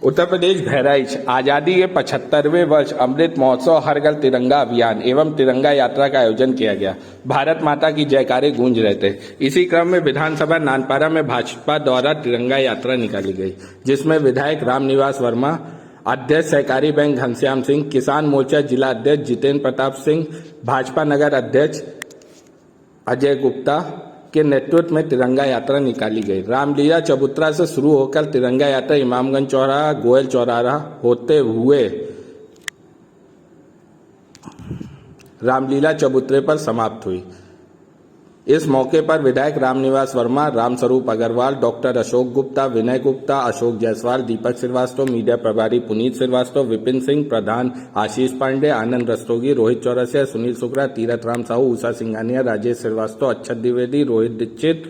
उत्तर प्रदेश बहराइच आज़ादी के 75वें वर्ष अमृत महोत्सव हर घर तिरंगा अभियान एवं तिरंगा यात्रा का आयोजन किया गया। भारत माता की जयकारे गूंज रहे थे। इसी क्रम में विधानसभा नानपारा में भाजपा द्वारा तिरंगा यात्रा निकाली गई, जिसमें विधायक रामनिवास वर्मा, अध्यक्ष सहकारी बैंक घनश्याम सिंह, किसान मोर्चा जिला अध्यक्ष जितेंद्र प्रताप सिंह, भाजपा नगर अध्यक्ष अजय गुप्ता के नेतृत्व में तिरंगा यात्रा निकाली गई। रामलीला चबूतरा से शुरू होकर तिरंगा यात्रा इमामगंज चौराहा, गोयल चौराहा होते हुए रामलीला चबूतरे पर समाप्त हुई। इस मौके पर विधायक रामनिवास वर्मा, रामस्वरूप अग्रवाल, डॉक्टर अशोक गुप्ता, विनय गुप्ता, अशोक जायसवाल, दीपक श्रीवास्तव, मीडिया प्रभारी पुनीत श्रीवास्तव, विपिन सिंह प्रधान, आशीष पांडे, आनंद रस्तोगी, रोहित चौरसिया, सुनील शुक्ला, तीरथ राम साहू, उषा सिंघानिया, राजेश श्रीवास्तव, अक्षत द्विवेदी, रोहित दीक्षित,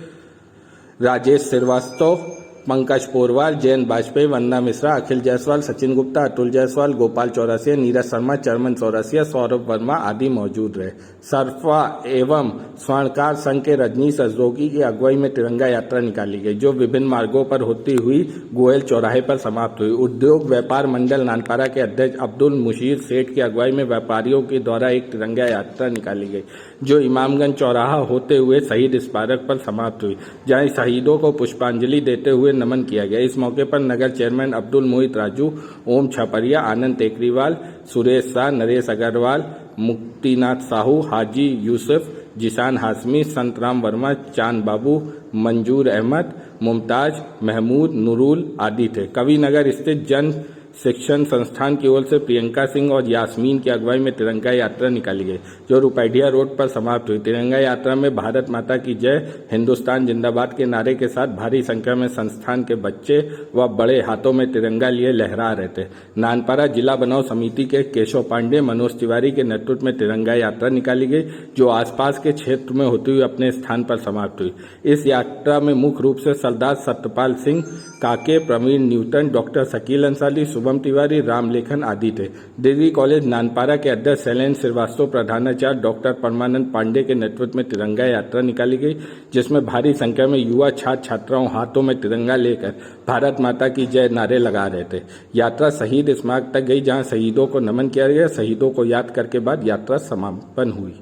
राजेश श्रीवास्तव, पंकज पोरवाल, जयंत वाजपेयी, वंदना मिश्रा, अखिल जायसवाल, सचिन गुप्ता, अतुल जायसवाल, गोपाल चौरसिया, नीरज शर्मा, चरमन चौरसिया, सौरभ वर्मा आदि मौजूद रहे। सरफा एवं स्वर्णकार संघ के रजनीश रस्तोगी की अगुवाई में तिरंगा यात्रा निकाली गई, जो विभिन्न मार्गों पर होती हुई गोयल चौराहे पर समाप्त हुई। उद्योग व्यापार मंडल नानपारा के अध्यक्ष अब्दुल मुशीर सेठ की अगुवाई में व्यापारियों के द्वारा एक तिरंगा यात्रा निकाली गई, जो इमामगंज चौराहा होते हुए शहीद स्मारक पर समाप्त हुई, जहां शहीदों को पुष्पांजलि देते हुए नमन किया गया। इस मौके पर नगर चेयरमैन अब्दुल मोहित राजू, ओम छपरिया, आनंद टेकरीवाल, सुरेश शाह, नरेश अग्रवाल, मुक्तिनाथ साहू, हाजी यूसुफ, जिशान हाशमी, संतराम वर्मा, चांद बाबू, मंजूर अहमद, मुमताज, महमूद, नूरुल आदि थे। कवि नगर स्थित जन शिक्षण संस्थान की ओर से प्रियंका सिंह और यास्मीन की अगुवाई में तिरंगा यात्रा निकाली गई, जो रुपैडिया रोड पर समाप्त हुई। तिरंगा यात्रा में भारत माता की जय, हिंदुस्तान जिंदाबाद के नारे के साथ भारी संख्या में संस्थान के बच्चे व बड़े हाथों में तिरंगा लिए लहरा रहे थे। नानपारा जिला बनाव समिति के केशव पांडे, मनोज तिवारी के नेतृत्व में तिरंगा यात्रा निकाली गई, जो आसपास के क्षेत्र में होती हुई अपने स्थान पर समाप्त हुई। इस यात्रा में मुख्य रूप से सरदार सत्यपाल सिंह काके, प्रवीण न्यूटन, डॉक्टर शकील अंसारी, शुभम तिवारी, रामलेखन आदि थे। डिग्री कॉलेज नानपारा के अध्यक्ष शैलेंद्र श्रीवास्तव, प्रधानाचार्य डॉक्टर परमानंद पांडे के नेतृत्व में तिरंगा यात्रा निकाली गई, जिसमें भारी संख्या में युवा छात्र छात्राओं हाथों में तिरंगा लेकर भारत माता की जय नारे लगा रहे थे। यात्रा शहीद स्मारक तक गई, जहां शहीदों को नमन किया गया। शहीदों को याद करके बाद यात्रा समापन हुई।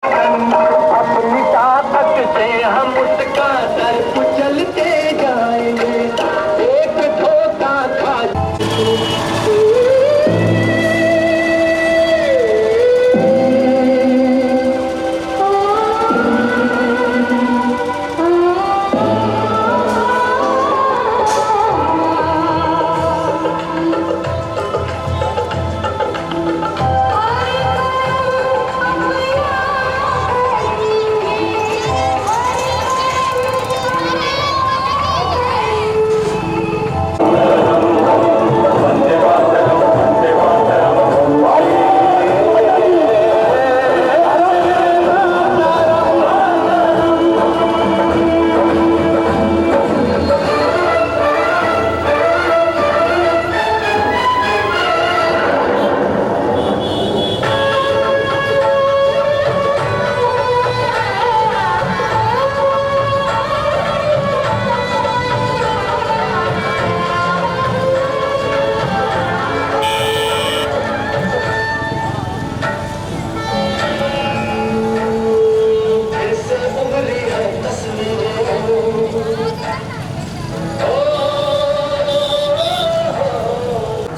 अपनी ताकत से हम उसका सर कुचलते जाएंगे, एक धोखा खा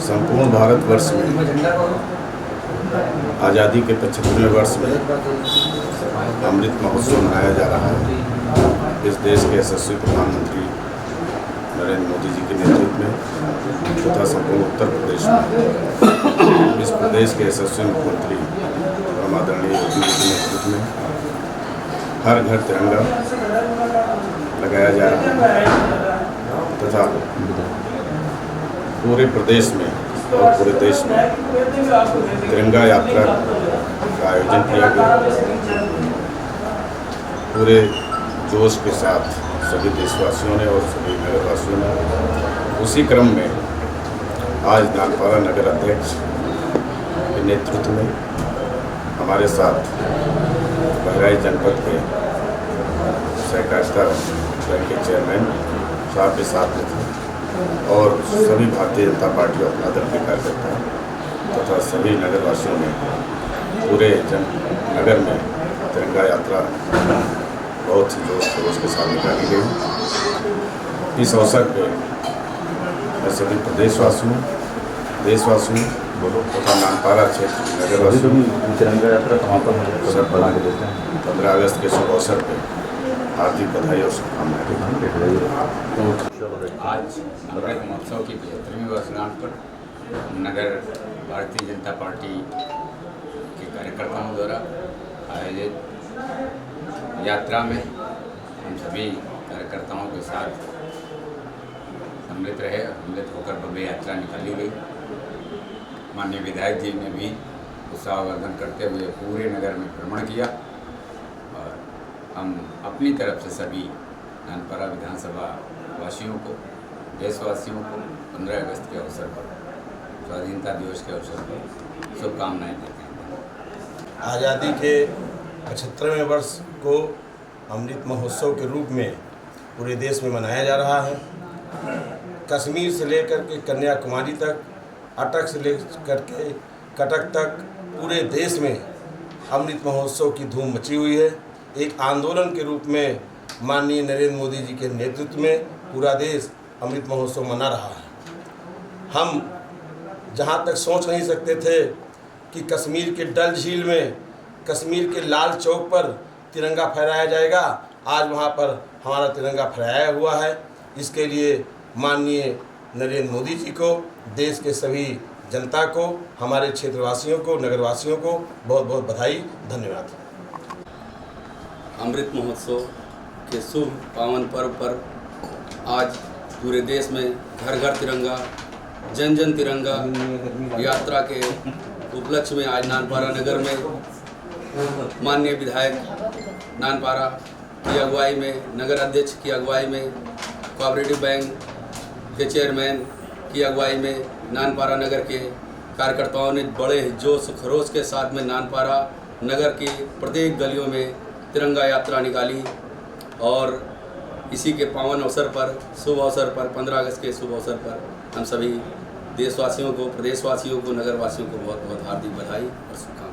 संपूर्ण भारतवर्ष में आज़ादी के 75वें वर्ष में अमृत महोत्सव मनाया जा रहा है। इस देश के यशस्वी प्रधानमंत्री नरेंद्र मोदी जी के नेतृत्व में तथा संपूर्ण उत्तर प्रदेश में इस प्रदेश के यशस्वी मुख्यमंत्री आदरणीय योगी जी के नेतृत्व में हर घर तिरंगा लगाया जा रहा है तथा पूरे प्रदेश में और पूरे देश में तिरंगा यात्रा का आयोजन किया गया। पूरे जोश के साथ सभी देशवासियों ने और सभी नगरवासियों ने उसी क्रम में आज नानपारा नगर अध्यक्ष के नेतृत्व में हमारे साथ बहराइच जनपद के सहकारिता बैंक के चेयरमैन साहब के साथ में थे और सभी भारतीय जनता पार्टी और अपना दल के कार्यकर्ता तथा सभी नगरवासियों ने पूरे नगर में तिरंगा यात्रा बहुत ही जोश खरोश के साथ निकाली गई। इस अवसर पर मैं सभी प्रदेशवासियों देशवासियों तथा नानपारा क्षेत्र के नगरवासियों तिरंगा यात्रा कहाँ पर सब बना के देते हैं 15 अगस्त के शुभ अवसर पर हार्दिक बधाई और शुभकामनाएं। आज अमृत महोत्सव की 75वीं वर्षगांठ पर नगर भारतीय जनता पार्टी के कार्यकर्ताओं द्वारा आयोजित यात्रा में हम सभी कार्यकर्ताओं के साथ सम्मिलित रहे। सम्मिलित होकर भव्य यात्रा निकाली गई। माननीय विधायक जी ने भी उत्साहवर्धन करते हुए पूरे नगर में भ्रमण किया और हम अपनी तरफ से सभी नानपारा विधानसभा वासियों को देशवासियों को 15 अगस्त के अवसर पर स्वाधीनता दिवस के अवसर पर शुभकामनाएं देते हैं। आज़ादी के 75वें वर्ष को अमृत महोत्सव के रूप में पूरे देश में मनाया जा रहा है। कश्मीर से लेकर के कन्याकुमारी तक, अटक से लेकर के कटक तक पूरे देश में अमृत महोत्सव की धूम मची हुई है। एक आंदोलन के रूप में माननीय नरेंद्र मोदी जी के नेतृत्व में पूरा देश अमृत महोत्सव मना रहा है। हम जहां तक सोच नहीं सकते थे कि कश्मीर के डल झील में, कश्मीर के लाल चौक पर तिरंगा फहराया जाएगा, आज वहां पर हमारा तिरंगा फहराया हुआ है। इसके लिए माननीय नरेंद्र मोदी जी को, देश के सभी जनता को, हमारे क्षेत्रवासियों को, नगरवासियों को बहुत बहुत बधाई, धन्यवाद। अमृत महोत्सव के शुभ पावन पर्व पर आज पूरे देश में घर घर तिरंगा, जन जन तिरंगा यात्रा के उपलक्ष्य में आज नानपारा नगर में माननीय विधायक नानपारा की अगुवाई में, नगर अध्यक्ष की अगुवाई में, कोऑपरेटिव बैंक के चेयरमैन की अगुवाई में नानपारा नगर के कार्यकर्ताओं ने बड़े जोश खरोश के साथ में नानपारा नगर की प्रत्येक गलियों में तिरंगा यात्रा निकाली और इसी के पावन अवसर पर, शुभ अवसर पर, 15 अगस्त के शुभ अवसर पर हम सभी देशवासियों को, प्रदेशवासियों को, नगरवासियों को बहुत बहुत हार्दिक बधाई और शुभकामनाएं।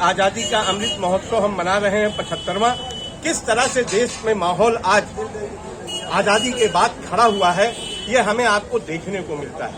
आज़ादी का अमृत महोत्सव हम मना रहे हैं 75वां। किस तरह से देश में माहौल आज आज़ादी के बाद खड़ा हुआ है, ये हमें आपको देखने को मिलता है।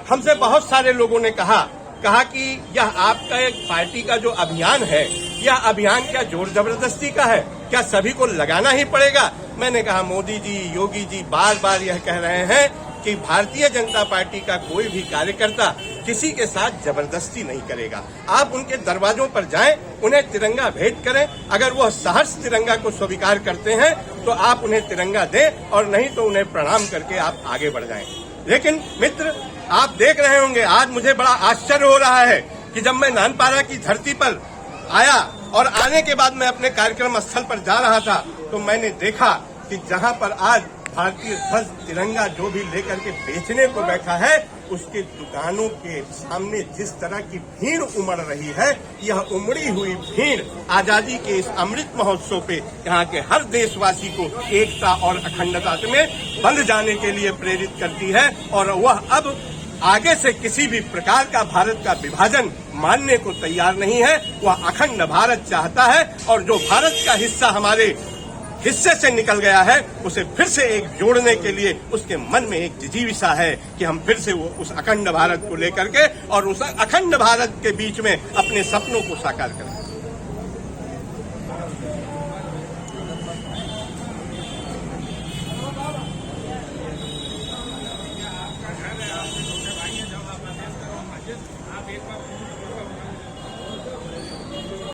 हमसे बहुत सारे लोगों ने कहा कि यह आपका एक पार्टी का जो अभियान है, यह अभियान क्या जोर जबरदस्ती का है, क्या सभी को लगाना ही पड़ेगा? मैंने कहा मोदी जी, योगी जी बार बार यह कह रहे हैं कि भारतीय जनता पार्टी का कोई भी कार्यकर्ता किसी के साथ जबरदस्ती नहीं करेगा। आप उनके दरवाजों पर जाएं, उन्हें तिरंगा भेंट करें। अगर वह सहर्ष तिरंगा को स्वीकार करते हैं तो आप उन्हें तिरंगा दें और नहीं तो उन्हें प्रणाम करके आप आगे बढ़ जाएं। लेकिन मित्र, आप देख रहे होंगे, आज मुझे बड़ा आश्चर्य हो रहा है कि जब मैं नानपारा की धरती पर आया और आने के बाद मैं अपने कार्यक्रम स्थल पर जा रहा था तो मैंने देखा कि जहां पर आज भारतीय ध्वज तिरंगा जो भी लेकर के बेचने को बैठा है, उसके दुकानों के सामने जिस तरह की भीड़ उमड़ रही है, यह उमड़ी हुई भीड़ आजादी के इस अमृत महोत्सव पे यहाँ के हर देशवासी को एकता और अखंडता में बंध जाने के लिए प्रेरित करती है और वह अब आगे से किसी भी प्रकार का भारत का विभाजन मानने को तैयार नहीं है। वह अखंड भारत चाहता है और जो भारत का हिस्सा हमारे हिस्से से निकल गया है, उसे फिर से एक जोड़ने के लिए उसके मन में एक जिजीविषा है कि हम फिर से वो उस अखंड भारत को लेकर के और उस अखंड भारत के बीच में अपने सपनों को साकार करें। हैं।